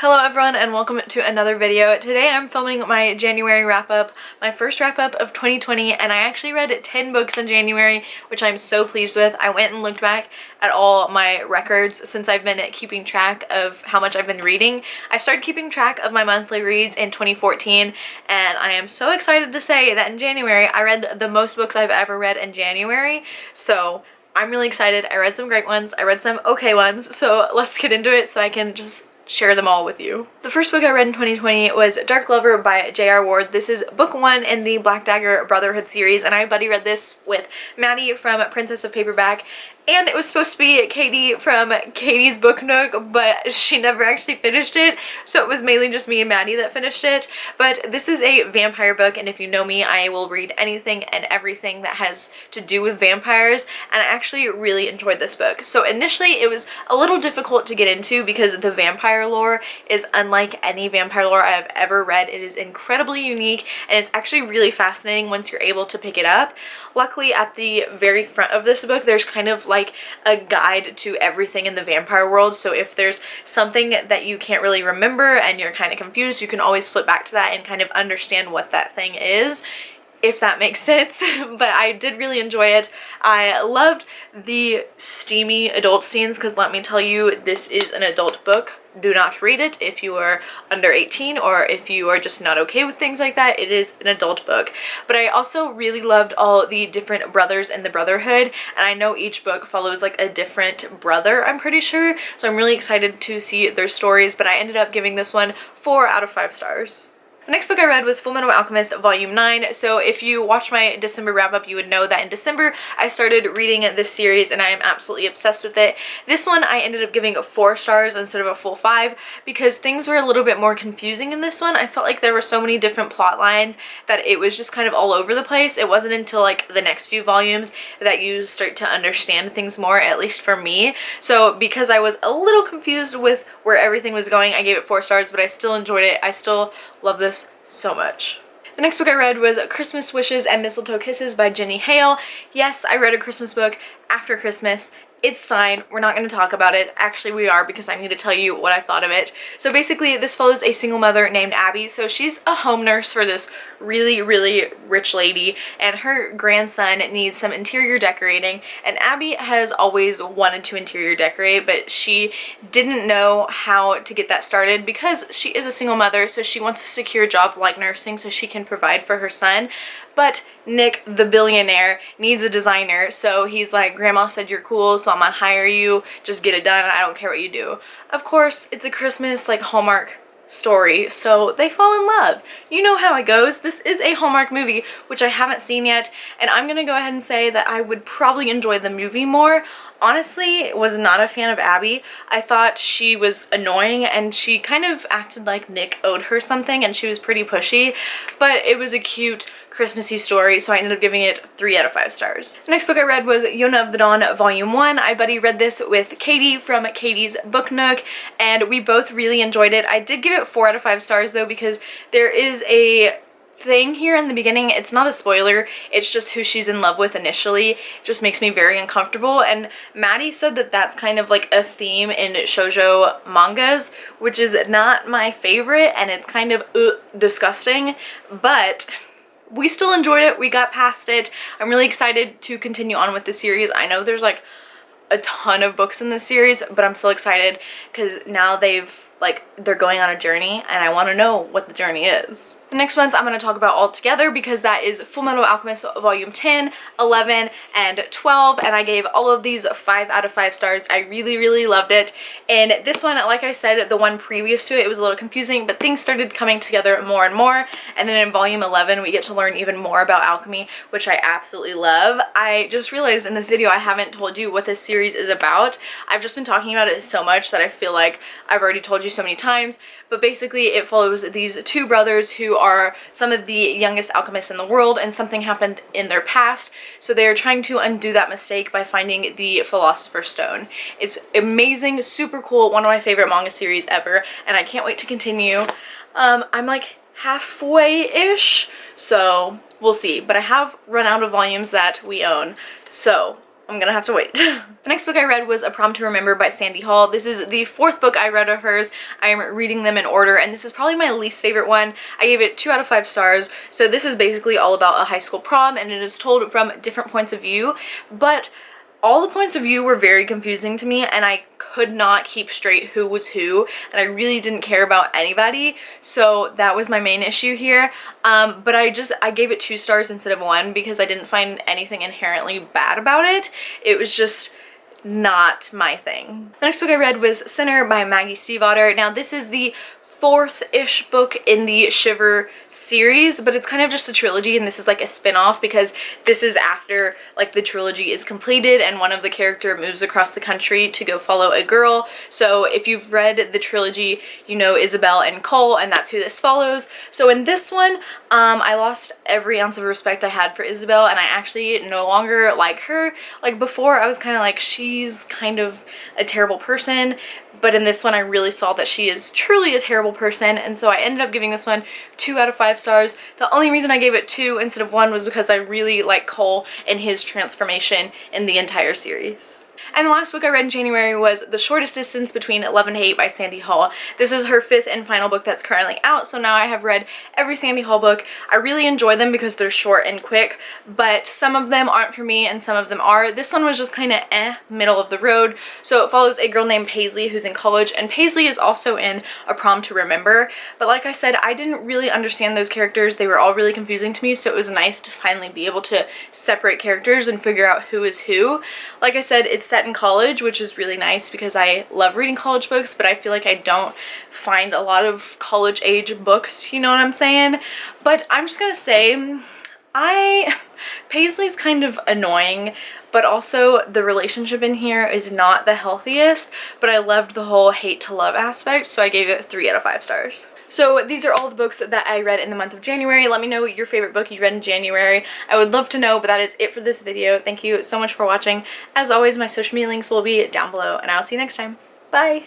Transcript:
Hello everyone and welcome to another video. Today I'm filming my January wrap-up, my first wrap-up of 2020, and I actually read 10 books in January, which I'm so pleased with. I went and looked back at all my records since I've been keeping track of how much I've been reading. I started keeping track of my monthly reads in 2014, and I am so excited to say that in January I read the most books I've ever read in January, so I'm really excited. I read some great ones, I read some okay ones, so let's get into it so I can just share them all with you. The first book I read in 2020 was Dark Lover by J.R. Ward. This is book 1 in the Black Dagger Brotherhood series, and I buddy read this with Maddie from Princess of Paperback, and it was supposed to be Katie from Katie's Book Nook, but she never actually finished it, so it was mainly just me and Maddie that finished it. But this is a vampire book, and if you know me, I will read anything and everything that has to do with vampires, and I actually really enjoyed this book. So initially it was a little difficult to get into because the vampire lore is unlike any vampire lore I have ever read. It is incredibly unique, and it's actually really fascinating once you're able to pick it up. Luckily, at the very front of this book, there's kind of like a guide to everything in the vampire world, so if there's something that you can't really remember and you're kind of confused, you can always flip back to that and kind of understand what that thing is, if that makes sense. But I did really enjoy it. I loved the steamy adult scenes because let me tell you, this is an adult book. Do not read it if you are under 18 or if you are just not okay with things like that. It is an adult book. But I also really loved all the different brothers in the Brotherhood, and I know each book follows like a different brother, I'm pretty sure, so I'm really excited to see their stories, but I ended up giving this one 4 out of 5 stars. The next book I read was Fullmetal Alchemist Volume 9, so if you watched my December wrap-up, you would know that in December I started reading this series and I am absolutely obsessed with it. This one I ended up giving 4 stars instead of a full 5 because things were a little bit more confusing in this one. I felt like there were so many different plot lines that it was just kind of all over the place. It wasn't until like the next few volumes that you start to understand things more, at least for me. So because I was a little confused with where everything was going, I gave it 4 stars, but I still enjoyed it. I still love this so much. The next book I read was Christmas Wishes and Mistletoe Kisses by Jenny Hale. Yes, I read a Christmas book after Christmas. It's fine, we're not going to talk about it. Actually, we are, because I need to tell you what I thought of it. So basically, this follows a single mother named Abby. So she's a home nurse for this really, really rich lady, and her grandson needs some interior decorating, and Abby has always wanted to interior decorate, but she didn't know how to get that started because she is a single mother, so she wants a secure job like nursing so she can provide for her son. But Nick, the billionaire, needs a designer, so he's like, Grandma said you're cool, so I'm gonna hire you, just get it done, I don't care what you do. Of course, it's a Christmas, like, Hallmark story, so they fall in love. You know how it goes. This is a Hallmark movie, which I haven't seen yet, and I'm gonna go ahead and say that I would probably enjoy the movie more. Honestly, was not a fan of Abby. I thought she was annoying, and she kind of acted like Nick owed her something, and she was pretty pushy, but it was a cute Christmassy story, so I ended up giving it 3 out of 5 stars. The next book I read was Yona of the Dawn Volume 1. I buddy read this with Katie from Katie's Book Nook, and we both really enjoyed it. I did give it 4 out of 5 stars though, because there is a thing here in the beginning. It's not a spoiler, it's just who she's in love with initially. It just makes me very uncomfortable, and Maddie said that that's kind of like a theme in shoujo mangas, which is not my favorite, and it's kind of disgusting, but we still enjoyed it. We got past it. I'm really excited to continue on with the series. I know there's like a ton of books in this series, but I'm so excited because now they're going on a journey, and I want to know what the journey is. The next ones I'm going to talk about all together because that is Fullmetal Alchemist Volume 10, 11, and 12, and I gave all of these 5 out of 5 stars. I really, really loved it. And this one, like I said, the one previous to it, it was a little confusing, but things started coming together more and more, and then in Volume 11 we get to learn even more about alchemy, which I absolutely love. I just realized in this video I haven't told you what this series is about. I've just been talking about it so much that I feel like I've already told you so many times, but basically it follows these 2 brothers who are some of the youngest alchemists in the world, and something happened in their past, so they're trying to undo that mistake by finding the Philosopher's Stone. It's amazing, super cool, one of my favorite manga series ever, and I can't wait to continue. I'm like halfway-ish, so we'll see, but I have run out of volumes that we own, so I'm gonna have to wait. The next book I read was A Prom to Remember by Sandy Hall. This is the 4th book I read of hers. I am reading them in order, and this is probably my least favorite one. I gave it 2 out of 5 stars. So this is basically all about a high school prom, and it is told from different points of view, but all the points of view were very confusing to me, and I could not keep straight who was who, and I really didn't care about anybody, so that was my main issue here. But I gave it 2 stars instead of 1 because I didn't find anything inherently bad about it. It was just not my thing. The next book I read was Sinner by Maggie Stiefvater. Now this is the 4th-ish book in the Shiver series, but it's kind of just a trilogy, and this is like a spin-off because this is after like the trilogy is completed and one of the character moves across the country to go follow a girl. So if you've read the trilogy, you know Isabel and Cole, and that's who this follows. So in this one, I lost every ounce of respect I had for Isabel, and I actually no longer like her. Like before, I was kind of like, she's kind of a terrible person, but in this one I really saw that she is truly a terrible person, and so I ended up giving this one 2 out of 5 stars. The only reason I gave it 2 instead of 1 was because I really like Cole and his transformation in the entire series. And the last book I read in January was The Shortest Distance Between Love and Hate by Sandy Hall. This is her 5th and final book that's currently out, so now I have read every Sandy Hall book. I really enjoy them because they're short and quick, but some of them aren't for me and some of them are. This one was just kind of middle of the road. So it follows a girl named Paisley who's in college, and Paisley is also in A Prom to Remember. But like I said, I didn't really understand those characters. They were all really confusing to me, so it was nice to finally be able to separate characters and figure out who is who. Like I said, it's set in college, which is really nice because I love reading college books, but I feel like I don't find a lot of college age books, you know what I'm saying? But I'm just gonna say, Paisley's kind of annoying, but also the relationship in here is not the healthiest, but I loved the whole hate to love aspect, so I gave it 3 out of 5 stars. So these are all the books that I read in the month of January. Let me know your favorite book you read in January. I would love to know, but that is it for this video. Thank you so much for watching. As always, my social media links will be down below, and I'll see you next time. Bye!